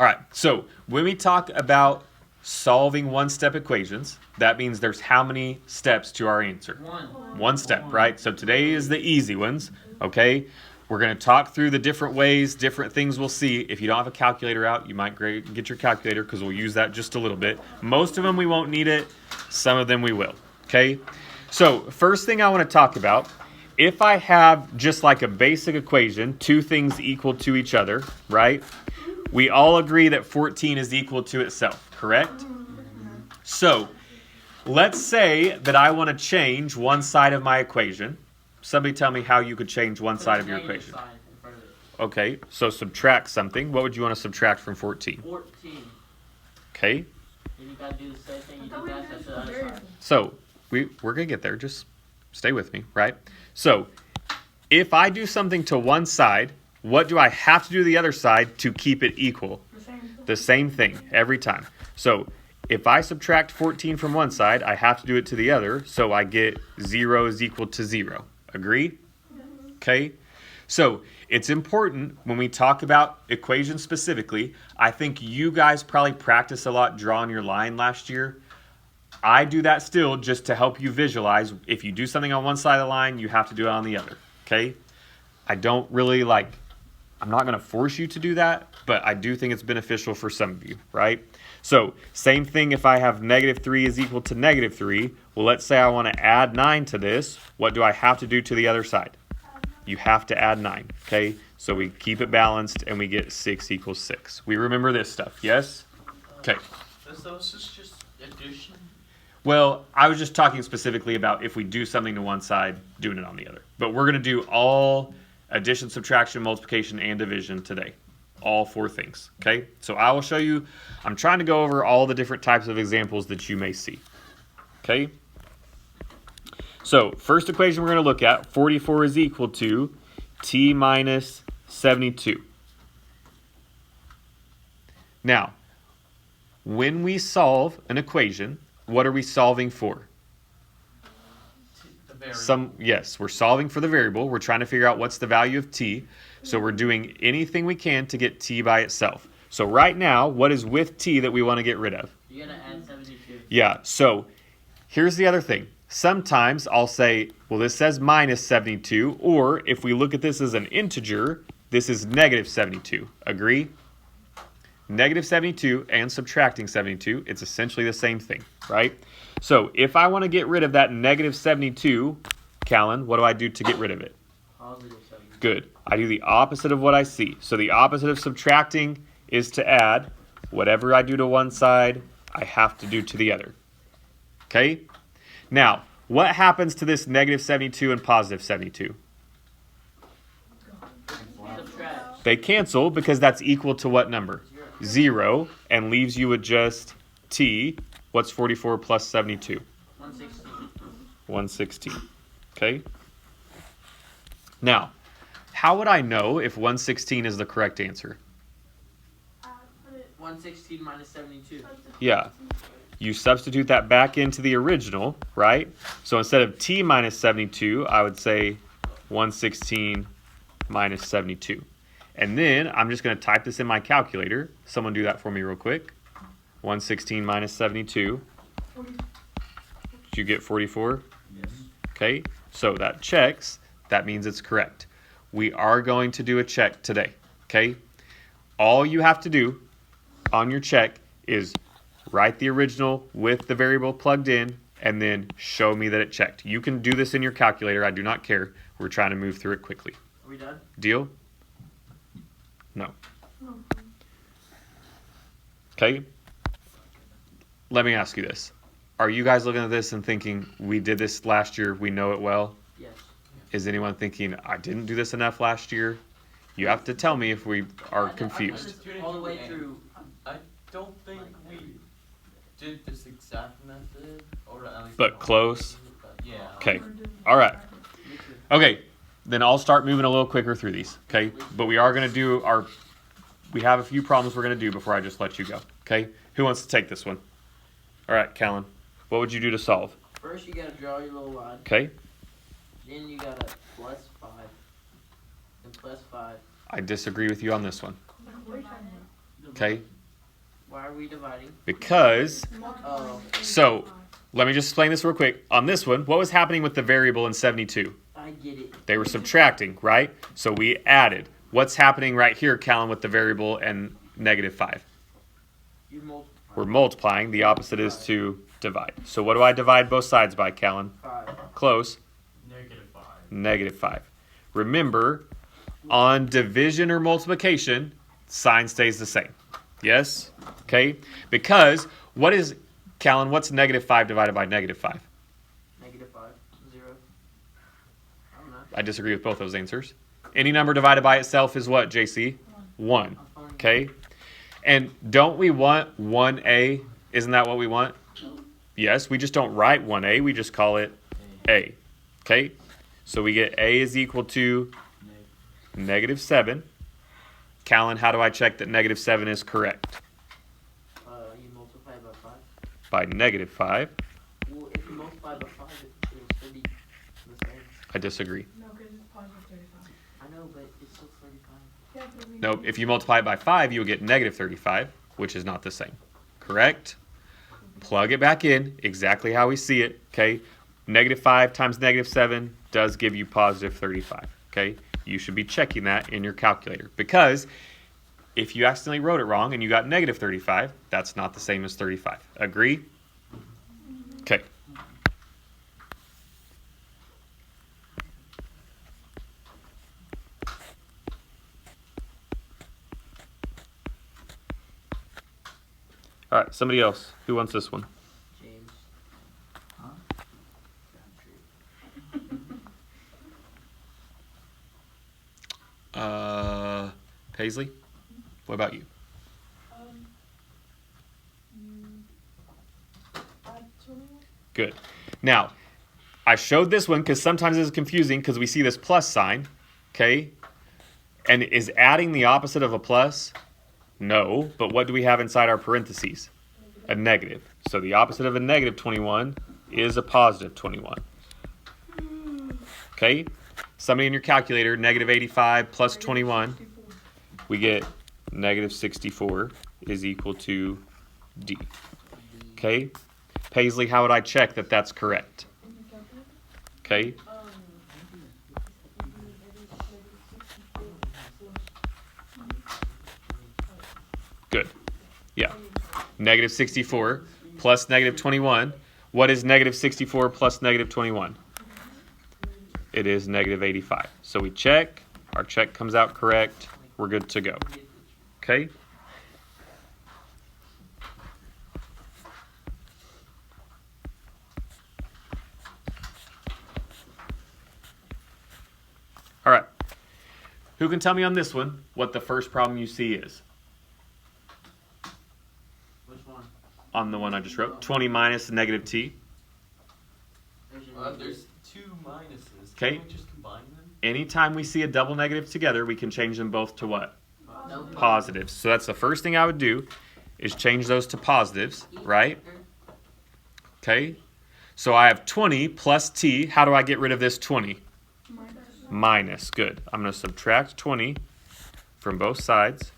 All right, so when we talk about solving one-step equations, that means there's how many steps to our answer? One step, right? So today is the easy ones, okay? We're going to talk through the different ways, different things we'll see. If you don't have a calculator out, you might get your calculator because we'll use that just a little bit. Most of them we won't need it. Some of them we will, okay? So first thing I want to talk about, if I have just like a basic equation, two things equal to each other, right? We all agree that 14 is equal to itself, correct? So let's say that I want to change one side of my equation. Somebody tell me how you could change one side of your equation. Okay, so subtract something. What would you want to subtract from 14? 14. Okay. Then you gotta do the same thing you did last to the other side. So we're gonna get there. Just stay with me, right? So if I do something to one side, what do I have to do to the other side to keep it equal? The same thing every time. So if I subtract 14 from one side, I have to do it to the other, so I get 0 is equal to 0. Agree? Okay? So it's important when we talk about equations specifically. I think you guys probably practiced a lot drawing your line last year. I do that still just to help you visualize. If you do something on one side of the line, you have to do it on the other. Okay? I don't really I'm not going to force you to do that, but I do think it's beneficial for some of you, right? So same thing if I have -3 is equal to -3. Well, let's say I want to add 9 to this. What do I have to do to the other side? You have to add 9, okay? So we keep it balanced and we get 6 equals 6. We remember this stuff, yes? Okay. So this is just addition? Well, I was just talking specifically about if we do something to one side, doing it on the other. But we're going to do all addition, subtraction, multiplication, and division today. All 4 things, okay? So I will show you, I'm trying to go over all the different types of examples that you may see, okay? So first equation we're going to look at, 44 is equal to t minus 72. Now, when we solve an equation, what are we solving for? Yes, we're solving for the variable. We're trying to figure out what's the value of t. So we're doing anything we can to get t by itself. So right now, what is with t that we want to get rid of? You're gonna add 72. Yeah, so here's the other thing. Sometimes I'll say, well, this says minus 72, or if we look at this as an integer, this is negative 72. Agree? Negative 72 and subtracting 72, it's essentially the same thing, right? So if I want to get rid of that negative 72, Callan, what do I do to get rid of it? Positive 72. Good. I do the opposite of what I see. So the opposite of subtracting is to add. Whatever I do to one side, I have to do to the other. Okay? Now, what happens to this negative 72 and positive 72? Subtract. They cancel because that's equal to what number? 0, and leaves you with just t. What's 44 plus 72? 116. 116. Okay? Now, how would I know if 116 is the correct answer? 116 minus 72. Yeah. You substitute that back into the original, right? So instead of t minus 72, I would say 116 minus 72. And then I'm just going to type this in my calculator. Someone do that for me real quick. 116 minus 72. Did you get 44? Yes. Okay, so that checks. That means it's correct. We are going to do a check today, okay? All you have to do on your check is write the original with the variable plugged in and then show me that it checked. You can do this in your calculator. I do not care. We're trying to move through it quickly. Are we done? Deal? No. Okay? Let me ask you this. Are you guys looking at this and thinking, we did this last year, we know it well? Yes. Is anyone thinking, I didn't do this enough last year? You have to tell me if we are confused. All the way through. I don't think we did this exact method, or at least. But close? Yeah. Okay. All right. Okay. Then I'll start moving a little quicker through these. Okay. But we are going to do we have a few problems we're going to do before I just let you go. Okay. Who wants to take this one? All right, Callan. What would you do to solve? First, you gotta draw your little line. Okay. Then you gotta plus 5. And plus 5. I disagree with you on this one. Okay? Why are we dividing? Because, Oh, so, let me just explain this real quick. On this one, what was happening with the variable in 72? I get it. They were subtracting, right? So we added. What's happening right here, Callan, with the variable and -5? You multiply. We're multiplying. The opposite is to divide. So what do I divide both sides by, Callan? 5. Close. -5. -5. Remember, on division or multiplication, sign stays the same. Yes? Okay? Because what is, Callan, what's -5 divided by -5? -5. 0. I don't know. I disagree with both those answers. Any number divided by itself is what, JC? 1. Okay? And don't we want 1a? Isn't that what we want? Yes, we just don't write 1a. We just call it a. Okay? So we get a is equal to -7. Callan, how do I check that -7 is correct? You multiply by 5. By -5. Well, if you multiply by 5, it'll still be the same. I disagree. No, because it's positive 35. I know, but it's still 35. Yeah, but we No, if you multiply it by 5, you'll get -35, which is not the same. Correct? Plug it back in exactly how we see it. Okay? -5 times -7 does give you positive 35. Okay? You should be checking that in your calculator, because if you accidentally wrote it wrong and you got -35, that's not the same as 35. Agree? Okay. All right, somebody else. Who wants this one? James. Huh? Paisley? What about you? add 21. Good. Now, I showed this one because sometimes it's confusing because we see this plus sign, okay? And is adding the opposite of a plus? No, but what do we have inside our parentheses? A negative. So the opposite of a -21 is a positive 21. Okay? Somebody in your calculator, -85 plus 21, we get -64 is equal to D. Okay? Paisley, how would I check that that's correct? Okay? Good. Yeah. -64 plus -21. What is -64 plus -21? It is -85. So we check. Our check comes out correct. We're good to go. Okay? All right. Who can tell me on this one what the first problem you see is? Which one? On the one I just wrote. 20 minus -t. There's your There's 2 minuses. Okay. Can we just combine them? Anytime we see a double negative together, we can change them both to what? No. Positives. So that's the first thing I would do, is change those to positives, right? Okay. So I have 20 plus t. How do I get rid of this 20? Minus. Good. I'm going to subtract 20 from both sides.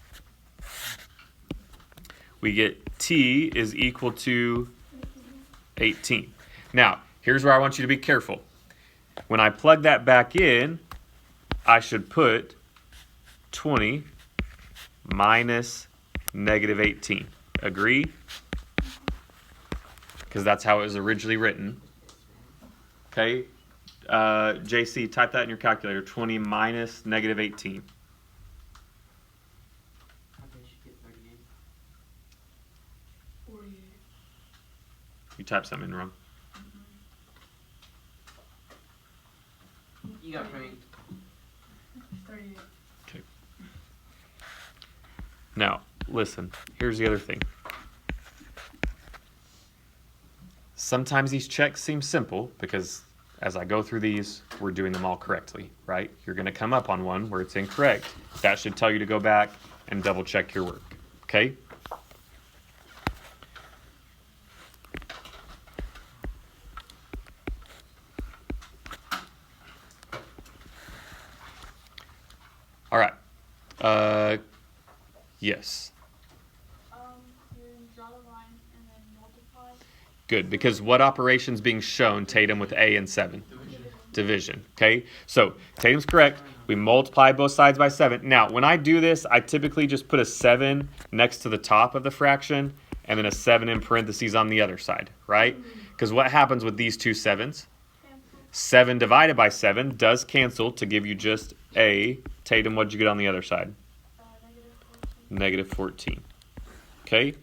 We get t is equal to 18. Now, here's where I want you to be careful. When I plug that back in, I should put 20 minus -18. Agree? Because that's how it was originally written. Okay? JC, type that in your calculator. 20 minus -18. I bet you get 38. 48. You typed something wrong. You got pranked. It's 38. Okay. Now, listen. Here's the other thing. Sometimes these checks seem simple because as I go through these, we're doing them all correctly, right? You're going to come up on one where it's incorrect. That should tell you to go back and double check your work, okay? All right. Yes. Good, because what operation's being shown, Tatum, with A and 7? Division. Okay, so Tatum's correct. We multiply both sides by 7. Now, when I do this, I typically just put a 7 next to the top of the fraction and then a 7 in parentheses on the other side, right? Because what happens with these two 7s? 7 divided by 7 does cancel to give you just A. Tatum, what'd you get on the other side? Negative 14. Okay?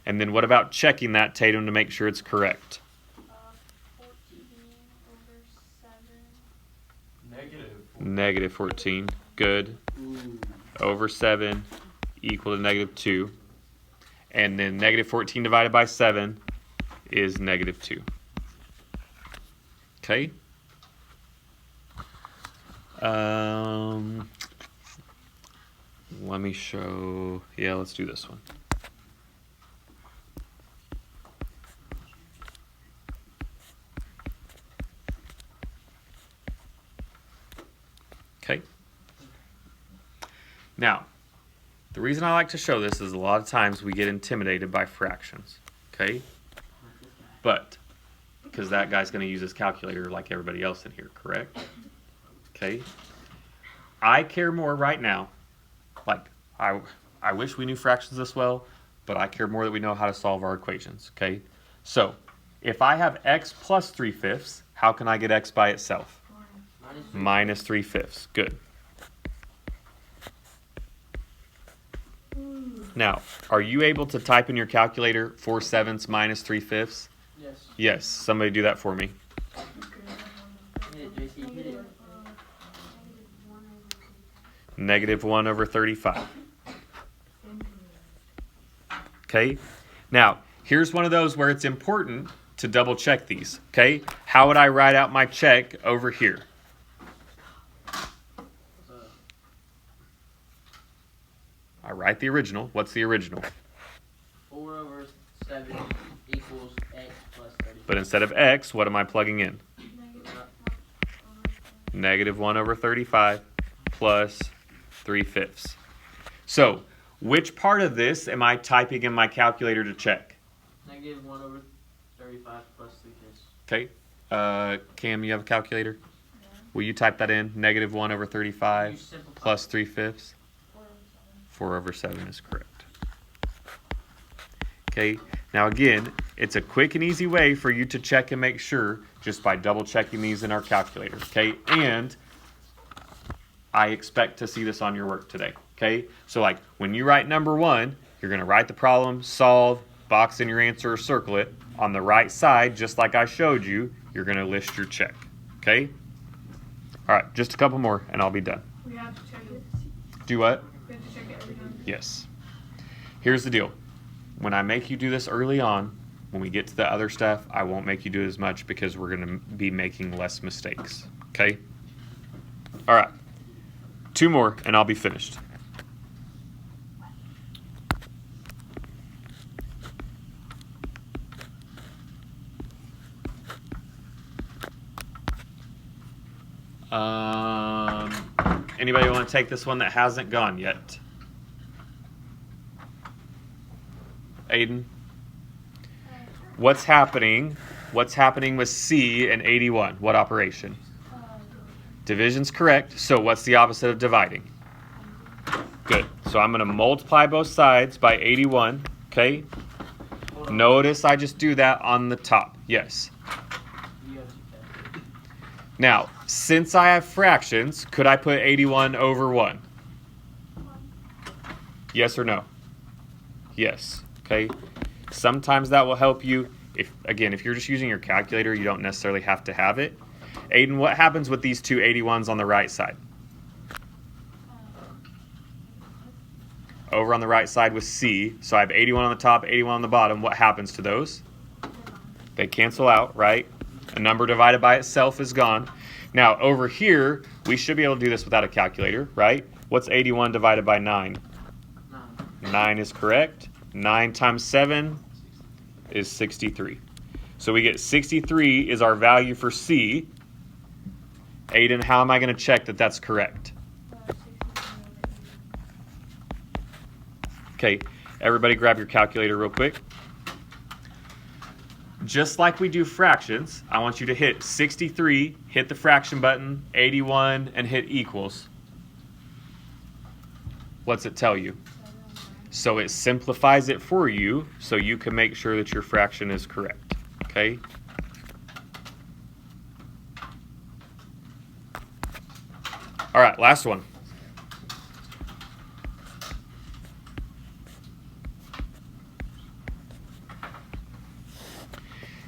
And then what about checking that, Tatum, to make sure it's correct? 14 over 7. Negative 14. Good. Over 7 equal to negative 2. And then negative 14 divided by 7 is negative 2. Okay? Let me show... Yeah, let's do this one. Okay. Now, the reason I like to show this is a lot of times we get intimidated by fractions. Okay? But, because that guy's going to use his calculator like everybody else in here, correct? Okay? I care more right now. Like, I wish we knew fractions this well, but I care more that we know how to solve our equations. Okay? So, if I have x plus 3/5, how can I get x by itself? Minus 3/5. Good. Now, are you able to type in your calculator 4/7 minus 3/5? Yes. Yes. Somebody do that for me. Hit it, JC, hit it. Negative 1 over 35. Okay? Now, here's one of those where it's important to double check these. Okay? How would I write out my check over here? I write the original. What's the original? 4 over 7 equals x plus 35. But instead of x, what am I plugging in? Negative 1 over 35 plus 3/5. So, which part of this am I typing in my calculator to check? Negative 1 over 35 plus 3/5. Okay. Cam, you have a calculator? Will you type that in? Negative 1 over 35 You simplify. plus 3/5. 4 over 7 is correct. Okay, now again, it's a quick and easy way for you to check and make sure just by double checking these in our calculator. Okay, and I expect to see this on your work today. Okay, so like when you write number 1, you're going to write the problem, solve, box in your answer, or circle it. On the right side, just like I showed you, you're going to list your check. Okay, all right, just a couple more and I'll be done. We have to check it. Do what? We have to check it every time. Yes. Here's the deal. When I make you do this early on, when we get to the other stuff, I won't make you do it as much because we're going to be making less mistakes. Okay? All right. 2 more and I'll be finished. Anybody want to take this one that hasn't gone yet? Aiden? What's happening? What's happening with C and 81? What operation? Division's correct. So what's the opposite of dividing? Good. So I'm going to multiply both sides by 81. Okay? Notice I just do that on the top. Yes. You have to check. Now, since I have fractions, could I put 81 over 1? Yes or no? Yes. Okay. Sometimes that will help you. If you're just using your calculator, you don't necessarily have to have it. Aiden, what happens with these two 81s on the right side? Over on the right side with C, so I have 81 on the top, 81 on the bottom. What happens to those? They cancel out, right? A number divided by itself is gone. Now, over here, we should be able to do this without a calculator, right? What's 81 divided by 9? 9 is correct. 9 times 7 is 63. So we get 63 is our value for C. Aiden, how am I going to check that that's correct? Okay, everybody grab your calculator real quick. just like we do fractions, I want you to hit 63, hit the fraction button, 81, and hit equals. What's it tell you? So it simplifies it for you so you can make sure that your fraction is correct. Okay? All right, last one.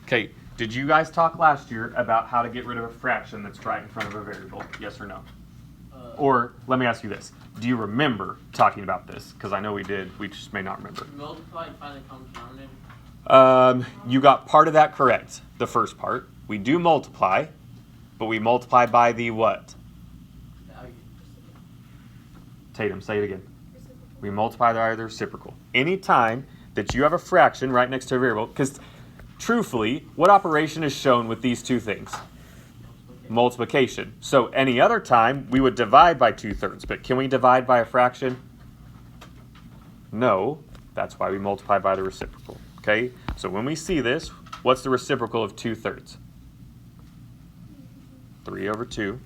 Okay, did you guys talk last year about how to get rid of a fraction that's right in front of a variable? Yes or no? Or let me ask you this. Do you remember talking about this? Because I know we did. We just may not remember. Multiply and find the common denominator. You got part of that correct, the first part. We do multiply, but we multiply by the what? Value. Tatum, say it again. We multiply by the reciprocal. Anytime that you have a fraction right next to a variable, because truthfully, what operation is shown with these two things? Multiplication. So any other time, we would divide by 2/3. But can we divide by a fraction? No. That's why we multiply by the reciprocal. Okay? So when we see this, what's the reciprocal of 2/3? 3/2.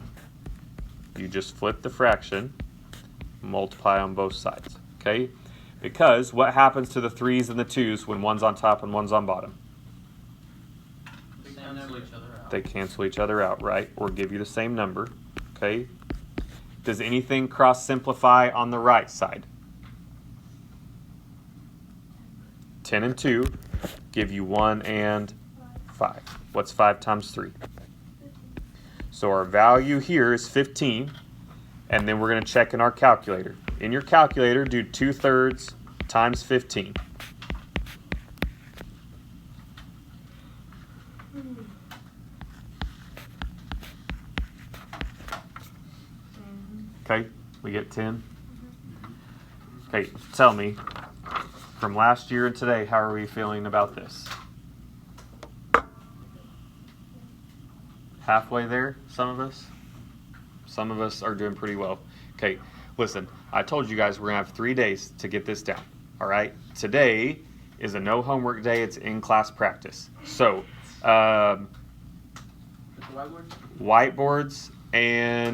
You just flip the fraction, multiply on both sides. Okay? Because what happens to the 3's and the 2's when one's on top and one's on bottom? They cancel each other out. They cancel each other out, right? Or give you the same number. Okay? Does anything cross simplify on the right side? 10 and 2 give you 1 and 5. What's 5 times 3? So our value here is 15. And then we're going to check in our calculator. In your calculator, do 2/3 times 15. Okay, we get 10. Okay, tell me, from last year and today, how are we feeling about this? Halfway there, some of us? Some of us are doing pretty well. Okay, listen, I told you guys we're going to have 3 days to get this down. All right, today is a no homework day. It's in-class practice. So, With the whiteboard? whiteboards and